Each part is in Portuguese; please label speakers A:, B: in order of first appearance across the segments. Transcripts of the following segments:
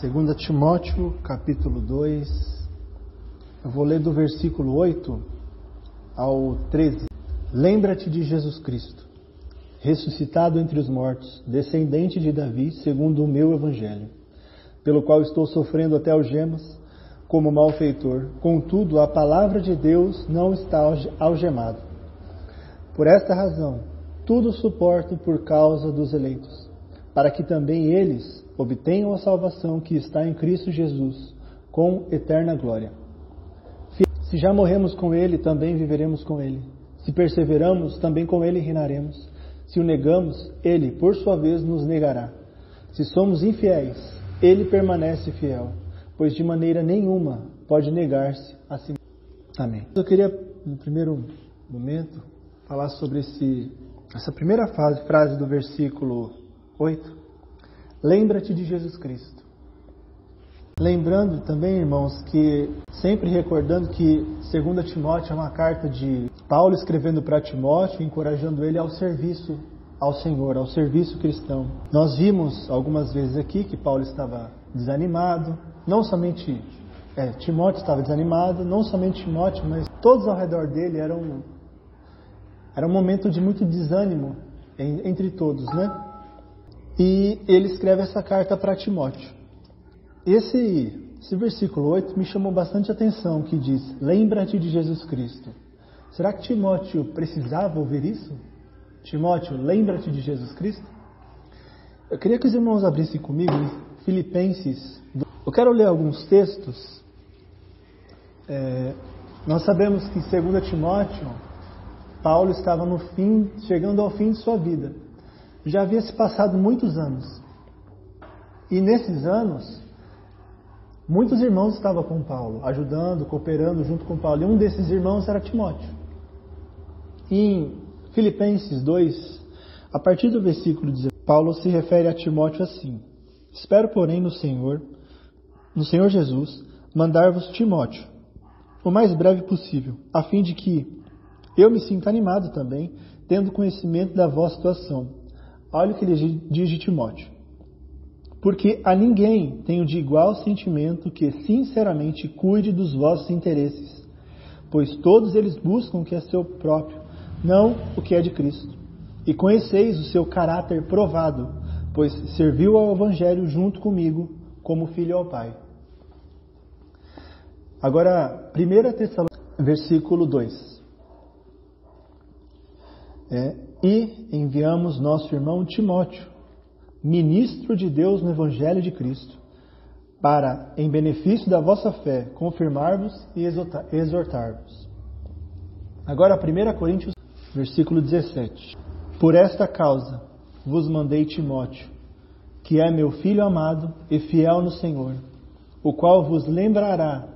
A: 2 Timóteo, capítulo 2, eu vou ler do versículo 8 ao 13. Lembra-te de Jesus Cristo, ressuscitado entre os mortos, descendente de Davi, segundo o meu evangelho, pelo qual estou sofrendo até algemas, como malfeitor. Contudo, a palavra de Deus não está algemada. Por esta razão, tudo suporto por causa dos eleitos, para que também eles obtenham a salvação que está em Cristo Jesus, com eterna glória. Se já morremos com Ele, também viveremos com Ele. Se perseveramos, também com Ele reinaremos. Se o negamos, Ele, por sua vez, nos negará. Se somos infiéis, Ele permanece fiel, pois de maneira nenhuma pode negar-se a si mesmo. Amém. Eu queria, no primeiro momento, falar sobre essa primeira frase do versículo 8. Lembra-te de Jesus Cristo. Lembrando também, irmãos, que sempre recordando que 2 Timóteo é uma carta de Paulo escrevendo para Timóteo, encorajando ele ao serviço ao Senhor, ao serviço cristão. Nós vimos algumas vezes aqui que Paulo estava desanimado, não somente Timóteo estava desanimado, não somente Timóteo, mas todos ao redor dele era um momento de muito desânimo entre todos, né? E ele escreve essa carta para Timóteo. Esse versículo 8 me chamou bastante atenção, que diz, lembra-te de Jesus Cristo. Será que Timóteo precisava ouvir isso? Timóteo, lembra-te de Jesus Cristo? Eu queria que os irmãos abrissem comigo em Filipenses. Eu quero ler alguns textos. Nós sabemos que, segundo Timóteo, Paulo estava chegando ao fim de sua vida. Já havia se passado muitos anos. E nesses anos, muitos irmãos estavam com Paulo, ajudando, cooperando junto com Paulo. E um desses irmãos era Timóteo. Em Filipenses 2, a partir do versículo 19, Paulo se refere a Timóteo assim: espero, porém, no Senhor Jesus, mandar-vos Timóteo, o mais breve possível, a fim de que eu me sinta animado também, tendo conhecimento da vossa situação. Olha o que ele diz de Timóteo. Porque a ninguém tenho de igual sentimento que sinceramente cuide dos vossos interesses, pois todos eles buscam o que é seu próprio, não o que é de Cristo. E conheceis o seu caráter provado, pois serviu ao Evangelho junto comigo, como filho ao Pai. Agora, 1 Tessalonicenses, versículo 2. E enviamos nosso irmão Timóteo, ministro de Deus no Evangelho de Cristo, para, em benefício da vossa fé, confirmar-vos e exortar-vos. Agora, 1 Coríntios, versículo 17. Por esta causa vos mandei Timóteo, que é meu filho amado e fiel no Senhor, o qual vos lembrará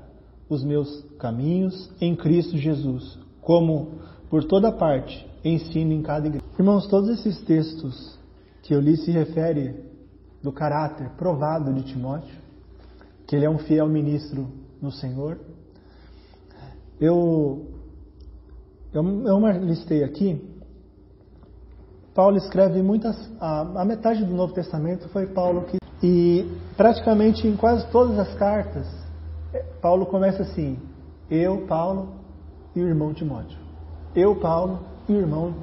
A: os meus caminhos em Cristo Jesus, como por toda parte ensino em cada igreja. Irmãos, todos esses textos que eu li se referem do caráter provado de Timóteo, que ele é um fiel ministro no Senhor. Eu listei aqui. Paulo escreve a metade do Novo Testamento foi Paulo que... E praticamente em quase todas as cartas, Paulo começa assim: eu, Paulo e o irmão Timóteo. Eu, Paulo e o irmão,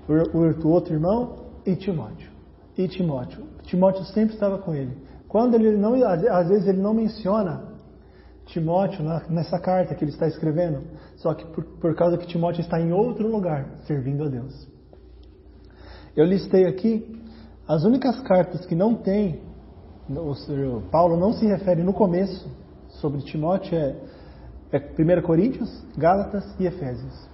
A: o outro irmão e Timóteo. E Timóteo. Timóteo sempre estava com ele. Quando ele não, às vezes ele não menciona Timóteo nessa carta que ele está escrevendo, só que por causa que Timóteo está em outro lugar, servindo a Deus. Eu listei aqui as únicas cartas que não tem, Paulo não se refere no começo sobre Timóteo, é 1 Coríntios, Gálatas e Efésios.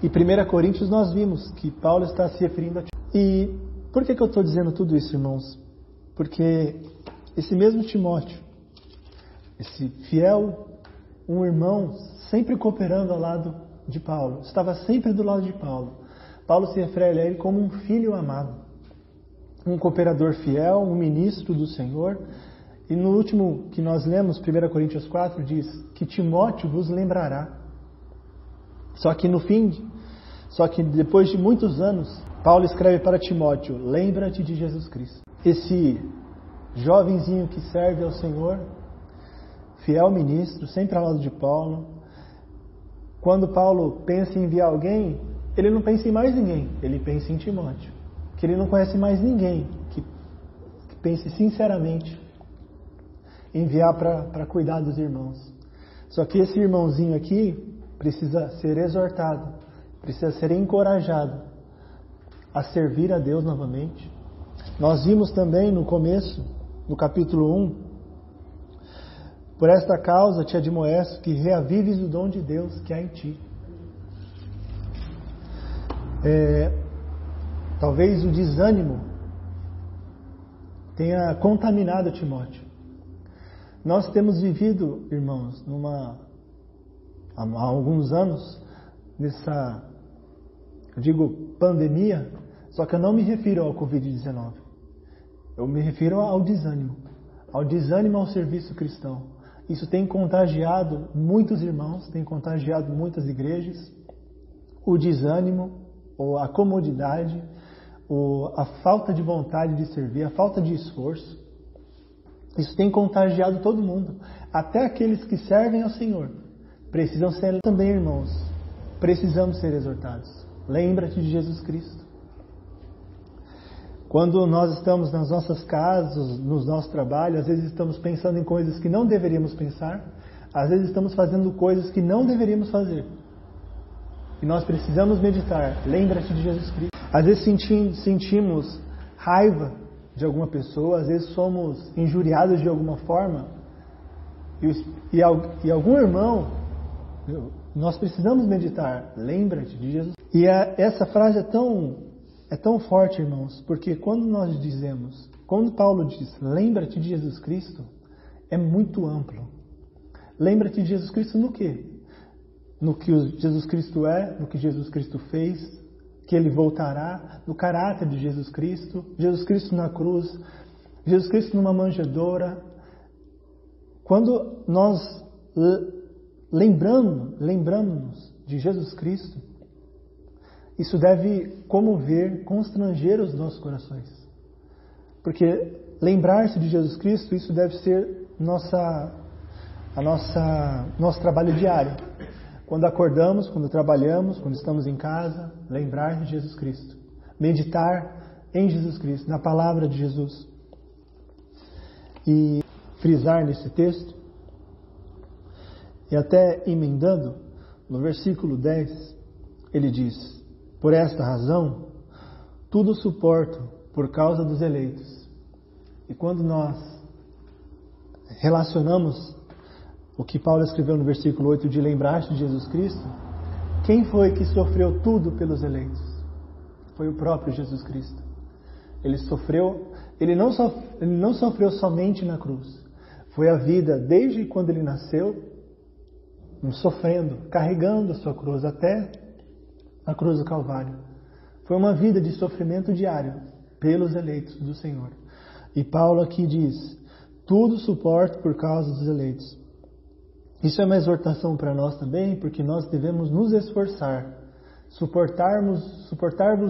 A: E 1 Coríntios nós vimos que Paulo está se referindo a Timóteo. E por que eu estou dizendo tudo isso, irmãos? Porque esse mesmo Timóteo, esse fiel, um irmão, sempre cooperando ao lado de Paulo, estava sempre do lado de Paulo. Paulo se refere a ele como um filho amado, um cooperador fiel, um ministro do Senhor. E no último que nós lemos, 1 Coríntios 4, diz que Timóteo vos lembrará. Só que depois de muitos anos, Paulo escreve para Timóteo: lembra-te de Jesus Cristo. Esse jovenzinho que serve ao Senhor, fiel ministro, sempre ao lado de Paulo. Quando Paulo pensa em enviar alguém, ele não pensa em mais ninguém, ele pensa em Timóteo, que ele não conhece mais ninguém que pense sinceramente em enviar para cuidar dos irmãos. Só que esse irmãozinho aqui precisa ser exortado, precisa ser encorajado a servir a Deus novamente. Nós vimos também no começo, no capítulo 1, por esta causa te admoesto que reavives o dom de Deus que há em ti. Talvez o desânimo tenha contaminado Timóteo. Nós temos vivido, irmãos, há alguns anos, nessa, eu digo, pandemia, só que eu não me refiro ao Covid-19. Eu me refiro ao desânimo ao serviço cristão. Isso tem contagiado muitos irmãos, tem contagiado muitas igrejas. O desânimo, ou a comodidade, ou a falta de vontade de servir, a falta de esforço. Isso tem contagiado todo mundo, até aqueles que servem ao Senhor. Precisam ser também, irmãos, precisamos ser exortados. Lembra-te de Jesus Cristo. Quando nós estamos nas nossas casas, nos nossos trabalhos, às vezes estamos pensando em coisas que não deveríamos pensar, às vezes estamos fazendo coisas que não deveríamos fazer. E nós precisamos meditar. Lembra-te de Jesus Cristo. Às vezes sentimos raiva de alguma pessoa, às vezes somos injuriados de alguma forma, e algum irmão, nós precisamos meditar. Lembra-te de Jesus. E essa frase é tão forte, irmãos, porque quando Paulo diz, lembra-te de Jesus Cristo, é muito amplo. Lembra-te de Jesus Cristo no quê? No que Jesus Cristo é, no que Jesus Cristo fez, que Ele voltará, no caráter de Jesus Cristo na cruz, Jesus Cristo numa manjedoura. Quando nós lembramos de Jesus Cristo, isso deve comover, constranger os nossos corações. Porque lembrar-se de Jesus Cristo, isso deve ser nosso trabalho diário. Quando acordamos, quando trabalhamos, quando estamos em casa, lembrar de Jesus Cristo. Meditar em Jesus Cristo, na palavra de Jesus. E frisar nesse texto, e até emendando, no versículo 10, ele diz, por esta razão, tudo suporto por causa dos eleitos. E quando nós relacionamos o que Paulo escreveu no versículo 8 de lembrar-te de Jesus Cristo, quem foi que sofreu tudo pelos eleitos? Foi o próprio Jesus Cristo. Ele não sofreu somente na cruz. Foi a vida desde quando ele nasceu, sofrendo, carregando a sua cruz até a cruz do Calvário. Foi uma vida de sofrimento diário pelos eleitos do Senhor. E Paulo aqui diz, tudo suporto por causa dos eleitos. Isso é uma exortação para nós também, porque nós devemos nos esforçar, suportarmos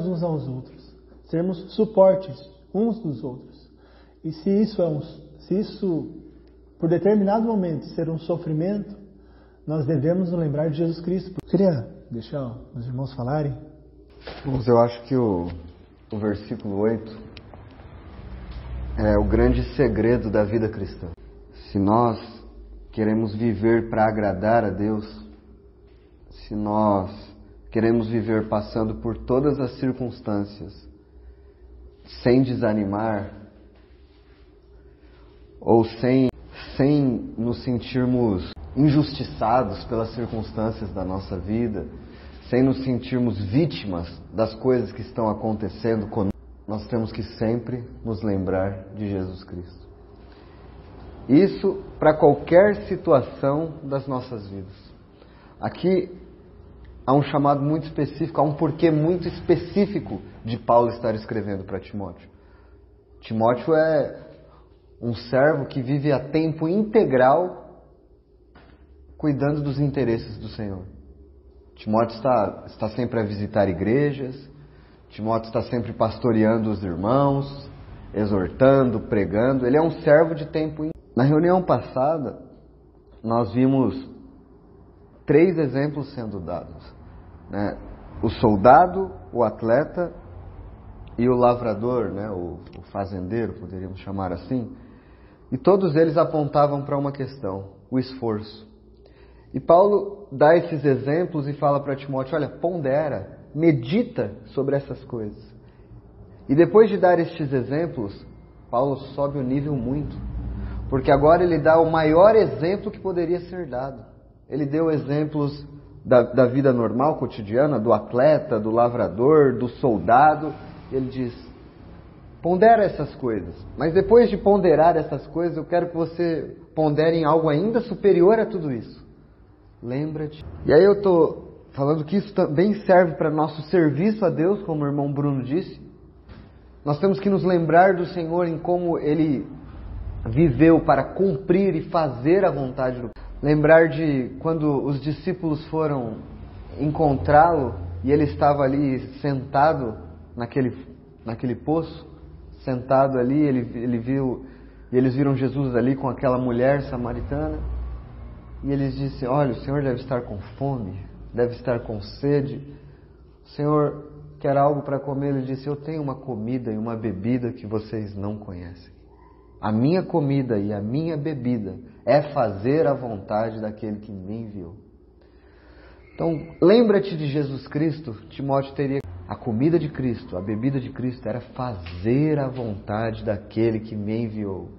A: uns aos outros, sermos suportes uns dos outros. E se isso por determinado momento ser um sofrimento, nós devemos nos lembrar de Jesus Cristo. Eu queria deixar os irmãos falarem.
B: Irmãos, eu acho que o versículo 8 é o grande segredo da vida cristã. Se nós queremos viver para agradar a Deus, se nós queremos viver passando por todas as circunstâncias sem desanimar ou sem nos sentirmos injustiçados pelas circunstâncias da nossa vida, sem nos sentirmos vítimas das coisas que estão acontecendo conosco, nós temos que sempre nos lembrar de Jesus Cristo. Isso para qualquer situação das nossas vidas. Aqui há um chamado muito específico, há um porquê muito específico de Paulo estar escrevendo para Timóteo. Timóteo é um servo que vive a tempo integral cuidando dos interesses do Senhor. Timóteo está sempre a visitar igrejas, Timóteo está sempre pastoreando os irmãos, exortando, pregando. Ele é um servo de tempo. Na reunião passada, nós vimos 3 exemplos sendo dados, né? O soldado, o atleta e o lavrador, né? O fazendeiro, poderíamos chamar assim. E todos eles apontavam para uma questão: o esforço. E Paulo dá esses exemplos e fala para Timóteo: olha, pondera, medita sobre essas coisas. E depois de dar estes exemplos, Paulo sobe o nível muito, porque agora ele dá o maior exemplo que poderia ser dado. Ele deu exemplos da vida normal, cotidiana, do atleta, do lavrador, do soldado. Ele diz: pondera essas coisas. Mas depois de ponderar essas coisas, eu quero que você pondere em algo ainda superior a tudo isso. Lembra-te. E aí eu estou falando que isso também serve para nosso serviço a Deus, como o irmão Bruno disse. Nós temos que nos lembrar do Senhor em como Ele viveu para cumprir e fazer a vontade do Pai. Lembrar de quando os discípulos foram encontrá-lo e ele estava ali sentado naquele poço, sentado ali, ele viu, e eles viram Jesus ali com aquela mulher samaritana, e eles disseram: olha, o Senhor deve estar com fome, deve estar com sede, o Senhor quer algo para comer. Ele disse: eu tenho uma comida e uma bebida que vocês não conhecem. A minha comida e a minha bebida é fazer a vontade daquele que me enviou. Então, lembra-te de Jesus Cristo. Timóteo teria a comida de Cristo, a bebida de Cristo era fazer a vontade daquele que me enviou.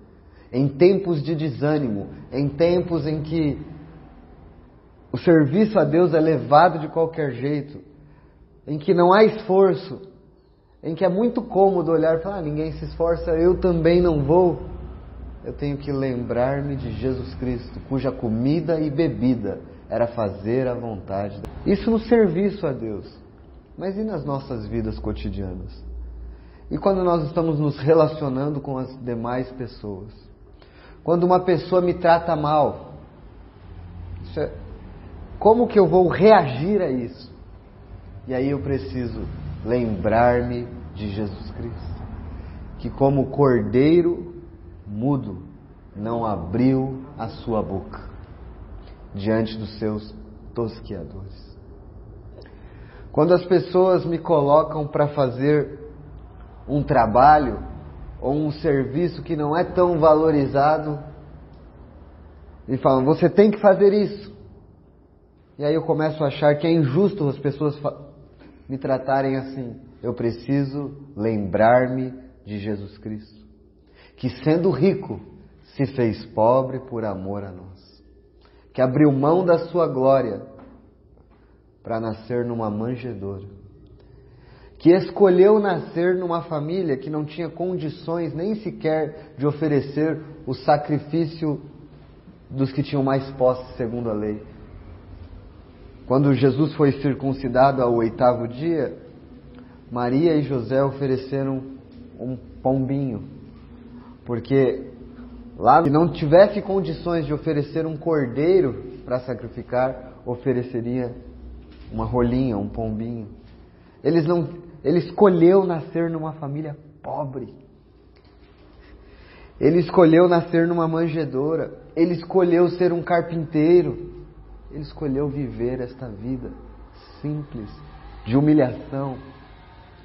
B: Em tempos de desânimo, em tempos em que o serviço a Deus é levado de qualquer jeito, em que não há esforço, em que é muito cômodo olhar e falar: ninguém se esforça, eu também não vou. Eu tenho que lembrar-me de Jesus Cristo, cuja comida e bebida era fazer a vontade. Isso no serviço a Deus. Mas e nas nossas vidas cotidianas? E quando nós estamos nos relacionando com as demais pessoas? Quando uma pessoa me trata mal, como que eu vou reagir a isso? E aí eu preciso lembrar-me de Jesus Cristo, que como cordeiro mudo não abriu a sua boca diante dos seus tosqueadores. Quando as pessoas me colocam para fazer um trabalho ou um serviço que não é tão valorizado e falam: você tem que fazer isso. E aí eu começo a achar que é injusto as pessoas me tratarem assim. Eu preciso lembrar-me de Jesus Cristo, que sendo rico se fez pobre por amor a nós, que abriu mão da sua glória para nascer numa manjedoura, que escolheu nascer numa família que não tinha condições nem sequer de oferecer o sacrifício dos que tinham mais posse segundo a lei. Quando Jesus foi circuncidado ao 8º dia, Maria e José ofereceram um pombinho, porque lá, se não tivesse condições de oferecer um cordeiro para sacrificar, ofereceria uma rolinha, um pombinho. Ele escolheu nascer numa família pobre. Ele escolheu nascer numa manjedoura. Ele escolheu ser um carpinteiro. Ele escolheu viver esta vida simples, de humilhação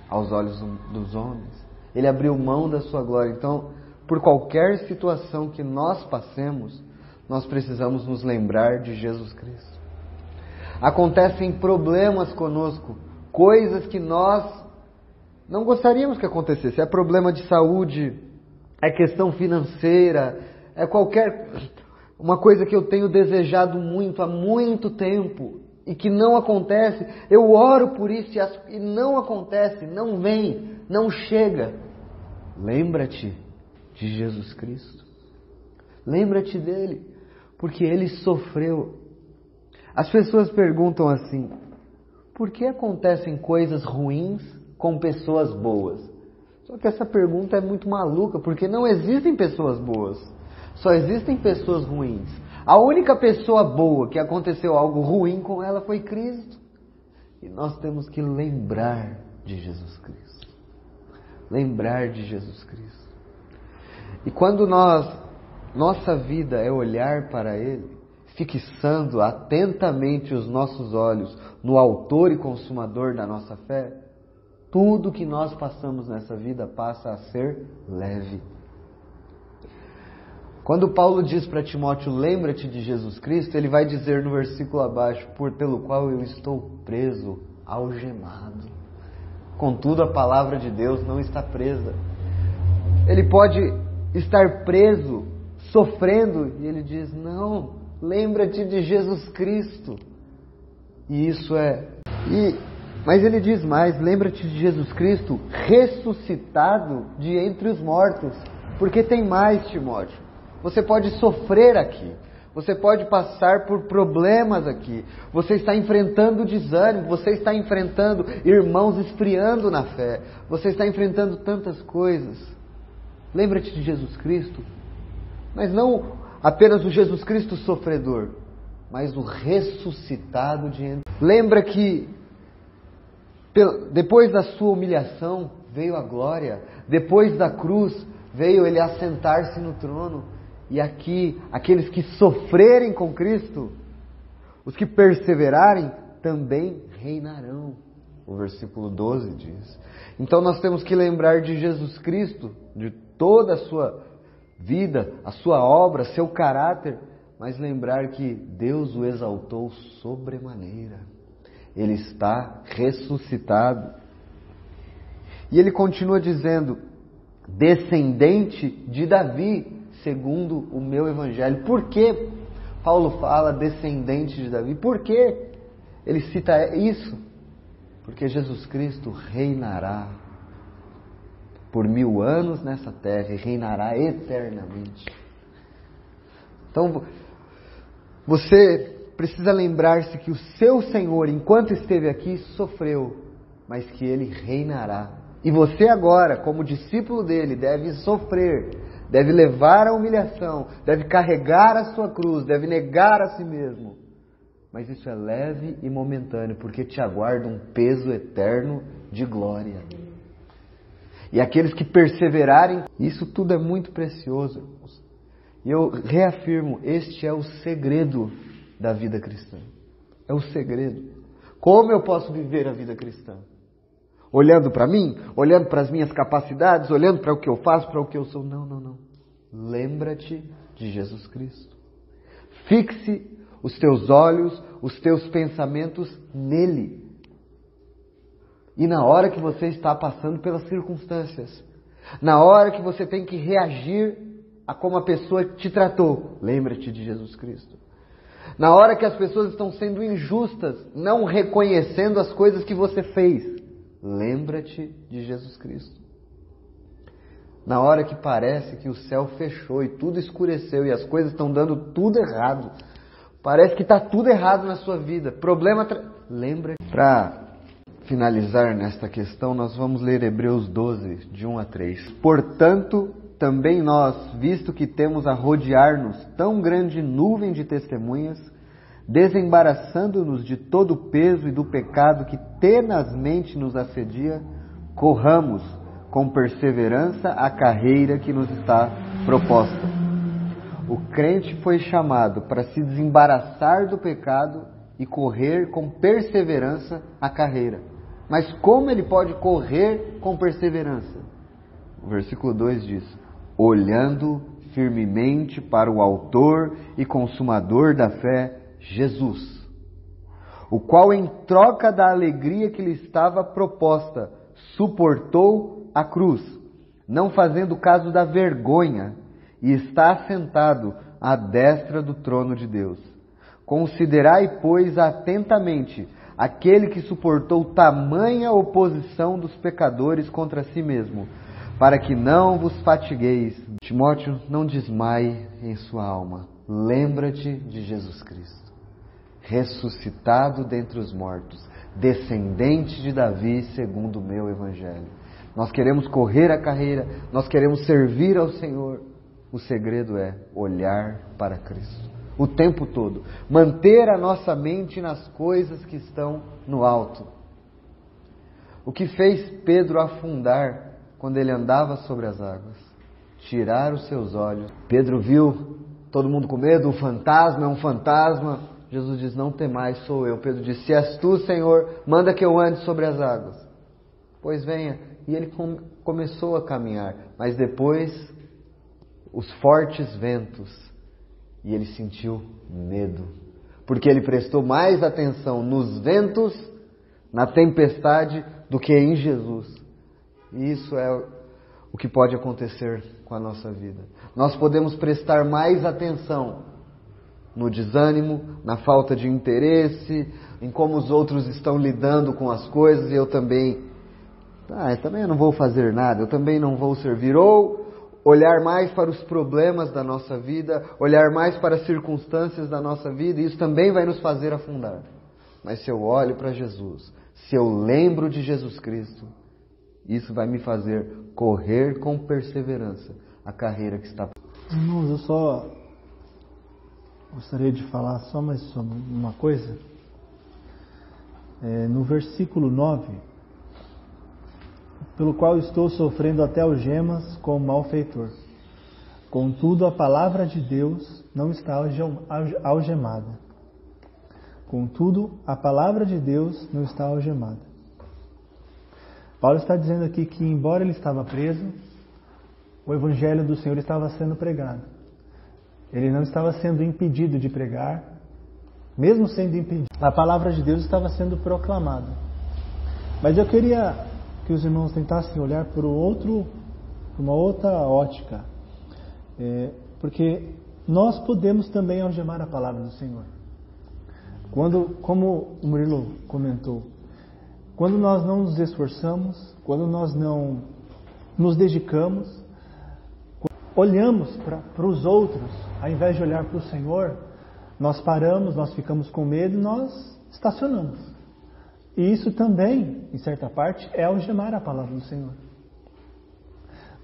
B: aos olhos dos homens. Ele abriu mão da sua glória. Então, por qualquer situação que nós passemos, nós precisamos nos lembrar de Jesus Cristo. Acontecem problemas conosco, coisas que nós não gostaríamos que acontecesse. É problema de saúde, é questão financeira, é uma coisa que eu tenho desejado muito há muito tempo e que não acontece. Eu oro por isso e não acontece, não vem, não chega. Lembra-te de Jesus Cristo. Lembra-te dele, porque ele sofreu. As pessoas perguntam assim: por que acontecem coisas ruins com pessoas boas? Só que essa pergunta é muito maluca, porque não existem pessoas boas, só existem pessoas ruins. A única pessoa boa que aconteceu algo ruim com ela foi Cristo. E nós temos que lembrar de Jesus Cristo. Lembrar de Jesus Cristo. E quando nossa vida é olhar para Ele, fixando atentamente os nossos olhos no autor e consumador da nossa fé, tudo que nós passamos nessa vida passa a ser leve. Quando Paulo diz para Timóteo, lembra-te de Jesus Cristo, ele vai dizer no versículo abaixo, pelo qual eu estou preso, algemado. Contudo, a palavra de Deus não está presa. Ele pode estar preso, sofrendo, e ele diz, não, lembra-te de Jesus Cristo. E isso mas ele diz mais, lembra-te de Jesus Cristo, ressuscitado de entre os mortos. Porque tem mais, Timóteo. Você pode sofrer aqui. Você pode passar por problemas aqui. Você está enfrentando desânimo. Você está enfrentando irmãos esfriando na fé. Você está enfrentando tantas coisas. Lembra-te de Jesus Cristo. Mas não apenas o Jesus Cristo sofredor, mas o ressuscitado de entre. Lembra que depois da sua humilhação veio a glória. Depois da cruz veio ele assentar-se no trono. E aqui, aqueles que sofrerem com Cristo, os que perseverarem, também reinarão. O versículo 12 diz. Então nós temos que lembrar de Jesus Cristo, de toda a sua vida, a sua obra, seu caráter, mas lembrar que Deus o exaltou sobremaneira. Ele está ressuscitado. E ele continua dizendo, descendente de Davi, segundo o meu evangelho. Por que Paulo fala descendente de Davi? Por que ele cita isso? Porque Jesus Cristo reinará por 1000 anos nessa terra e reinará eternamente. Então, você precisa lembrar-se que o seu Senhor, enquanto esteve aqui, sofreu, mas que Ele reinará. E você agora, como discípulo dele, deve sofrer, deve levar a humilhação, deve carregar a sua cruz, deve negar a si mesmo. Mas isso é leve e momentâneo, porque te aguarda um peso eterno de glória. E aqueles que perseverarem, isso tudo é muito precioso, irmãos. E eu reafirmo, este é o segredo da vida cristã. É o segredo. Como eu posso viver a vida cristã? Olhando para mim? Olhando para as minhas capacidades? Olhando para o que eu faço, para o que eu sou? Não, não, não. Lembra-te de Jesus Cristo. Fixe os teus olhos, os teus pensamentos nele. E na hora que você está passando pelas circunstâncias, na hora que você tem que reagir a como a pessoa te tratou, lembra-te de Jesus Cristo. Na hora que as pessoas estão sendo injustas, não reconhecendo as coisas que você fez, lembra-te de Jesus Cristo. Na hora que parece que o céu fechou e tudo escureceu e as coisas estão dando tudo errado, parece que está tudo errado na sua vida, lembra. Para finalizar nesta questão, nós vamos ler Hebreus 12, de 1 a 3. Portanto, também nós, visto que temos a rodear-nos tão grande nuvem de testemunhas, desembaraçando-nos de todo o peso e do pecado que tenazmente nos assedia, corramos com perseverança a carreira que nos está proposta. O crente foi chamado para se desembaraçar do pecado e correr com perseverança a carreira. Mas como ele pode correr com perseverança? O versículo 2 diz, olhando firmemente para o autor e consumador da fé, Jesus, o qual em troca da alegria que lhe estava proposta, suportou a cruz, não fazendo caso da vergonha, e está assentado à destra do trono de Deus. Considerai, pois, atentamente aquele que suportou tamanha oposição dos pecadores contra si mesmo, para que não vos fatigueis. Timóteo, não desmaie em sua alma. Lembra-te de Jesus Cristo, ressuscitado dentre os mortos, descendente de Davi, segundo o meu evangelho. Nós queremos correr a carreira, nós queremos servir ao Senhor. O segredo é olhar para Cristo o tempo todo, manter a nossa mente nas coisas que estão no alto. O que fez Pedro afundar quando ele andava sobre as águas? tirar os seus olhos. Pedro viu todo mundo com medo, um fantasma é um fantasma. Jesus diz, não temais, sou eu. Pedro diz, se és tu, Senhor, manda que eu ande sobre as águas. Pois venha. E ele começou a caminhar, mas depois os fortes ventos, e ele sentiu medo, porque ele prestou mais atenção nos ventos, na tempestade, do que em Jesus. E isso é o que pode acontecer com a nossa vida. Nós podemos prestar mais atenção no desânimo, na falta de interesse, em como os outros estão lidando com as coisas, e eu também eu não vou fazer nada, eu também não vou servir. Ou olhar mais para os problemas da nossa vida, olhar mais para as circunstâncias da nossa vida, e isso também vai nos fazer afundar. Mas se eu olho para Jesus, se eu lembro de Jesus Cristo, isso vai me fazer correr com perseverança a carreira que está.
A: Irmãos, eu só gostaria de falar só mais sobre uma coisa. No versículo 9, pelo qual estou sofrendo até algemas como malfeitor. Contudo, a palavra de Deus não está algemada. Contudo, a palavra de Deus não está algemada. Paulo está dizendo aqui que, embora ele estava preso, o Evangelho do Senhor estava sendo pregado. Ele não estava sendo impedido de pregar, mesmo sendo impedido. A palavra de Deus estava sendo proclamada. Mas eu queria que os irmãos tentassem olhar por uma outra ótica. Porque nós podemos também algemar a palavra do Senhor. Como o Murilo comentou, quando nós não nos esforçamos, quando nós não nos dedicamos, olhamos para os outros, ao invés de olhar para o Senhor, nós paramos, nós ficamos com medo e nós estacionamos. E isso também, em certa parte, é algemar a palavra do Senhor.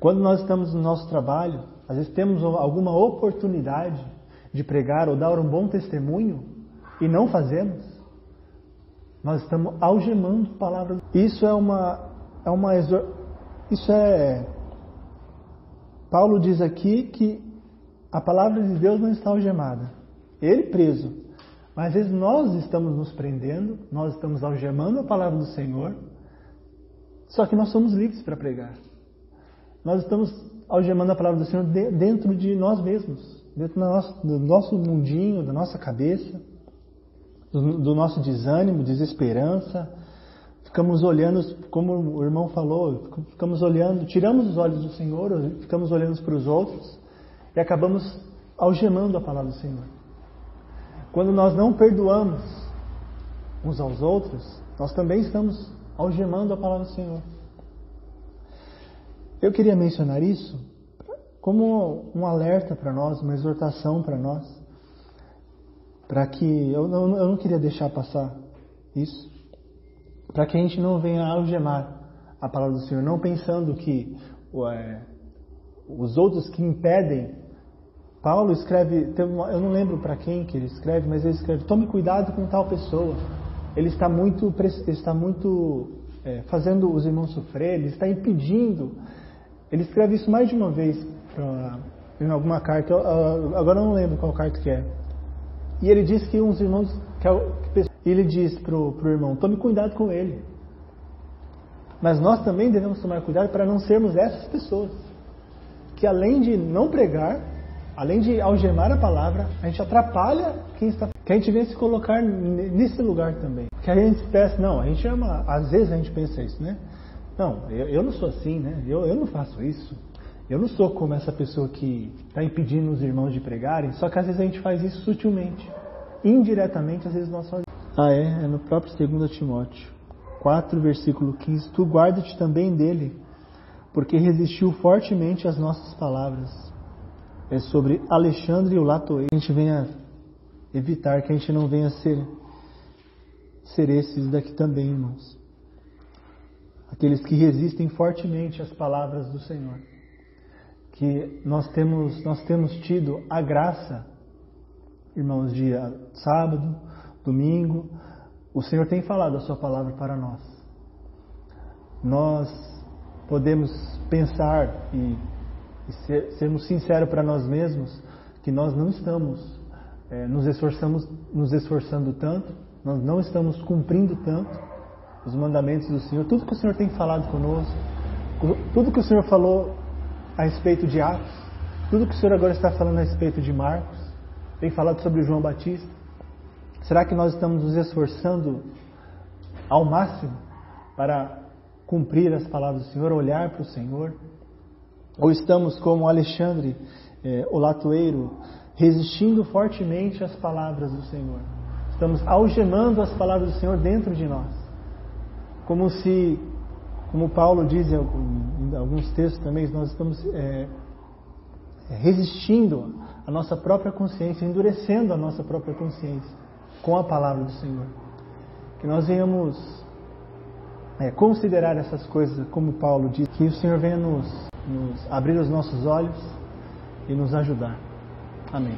A: Quando nós estamos no nosso trabalho, às vezes temos alguma oportunidade de pregar ou dar um bom testemunho e não fazemos, nós estamos algemando a palavra. Paulo diz aqui que a palavra de Deus não está algemada. Ele preso. Mas às vezes nós estamos nos prendendo, nós estamos algemando a palavra do Senhor, só que nós somos livres para pregar. Nós estamos algemando a palavra do Senhor dentro de nós mesmos, dentro do nosso mundinho, da nossa cabeça, do nosso desânimo, desesperança. Ficamos olhando, como o irmão falou, ficamos olhando, tiramos os olhos do Senhor, ficamos olhando para os outros e acabamos algemando a palavra do Senhor. Quando nós não perdoamos uns aos outros, nós também estamos algemando a palavra do Senhor. Eu queria mencionar isso como um alerta para nós, uma exortação para nós, para que eu não queria deixar passar isso, para que a gente não venha algemar a palavra do Senhor, não pensando que os outros que impedem. Paulo escreve, eu não lembro para quem que ele escreve, mas ele escreve: tome cuidado com tal pessoa. Ele está muito fazendo os irmãos sofrer, ele está impedindo. Ele escreve isso mais de uma vez em alguma carta, agora eu não lembro qual carta que é. E ele diz que uns irmãos, ele diz para o irmão: tome cuidado com ele. Mas nós também devemos tomar cuidado para não sermos essas pessoas, que além de não pregar, além de algemar a palavra, a gente atrapalha quem está. Que a gente venha se colocar nesse lugar também. Que a gente pensa, às vezes a gente pensa isso, né? Não, eu não sou assim, né? Eu não faço isso. Eu não sou como essa pessoa que está impedindo os irmãos de pregarem, só que às vezes a gente faz isso sutilmente. Indiretamente, às vezes nós fazemos. É no próprio 2 Timóteo 4, versículo 15. Tu guarda-te também dele, porque resistiu fortemente às nossas palavras. É sobre Alexandre e o Latoei. Que a gente venha evitar, que a gente não venha ser esses daqui também, irmãos. Aqueles que resistem fortemente às palavras do Senhor. Que nós temos tido a graça, irmãos, de sábado, domingo, o Senhor tem falado a sua palavra para nós. Nós podemos pensar e e sermos sinceros para nós mesmos que nós não estamos nos esforçando tanto, nós não estamos cumprindo tanto os mandamentos do Senhor, tudo que o Senhor tem falado conosco, tudo que o Senhor falou a respeito de Atos, tudo que o Senhor agora está falando a respeito de Marcos, tem falado sobre João Batista. Será que nós estamos nos esforçando ao máximo para cumprir as palavras do Senhor, olhar para o Senhor? Ou estamos como Alexandre, o latoeiro, resistindo fortemente às palavras do Senhor? Estamos algemando as palavras do Senhor dentro de nós. Como Paulo diz em alguns textos também, nós estamos resistindo à nossa própria consciência, endurecendo a nossa própria consciência com a palavra do Senhor. Que nós venhamos considerar essas coisas, como Paulo diz, que o Senhor venha nos abrir os nossos olhos e nos ajudar. Amém.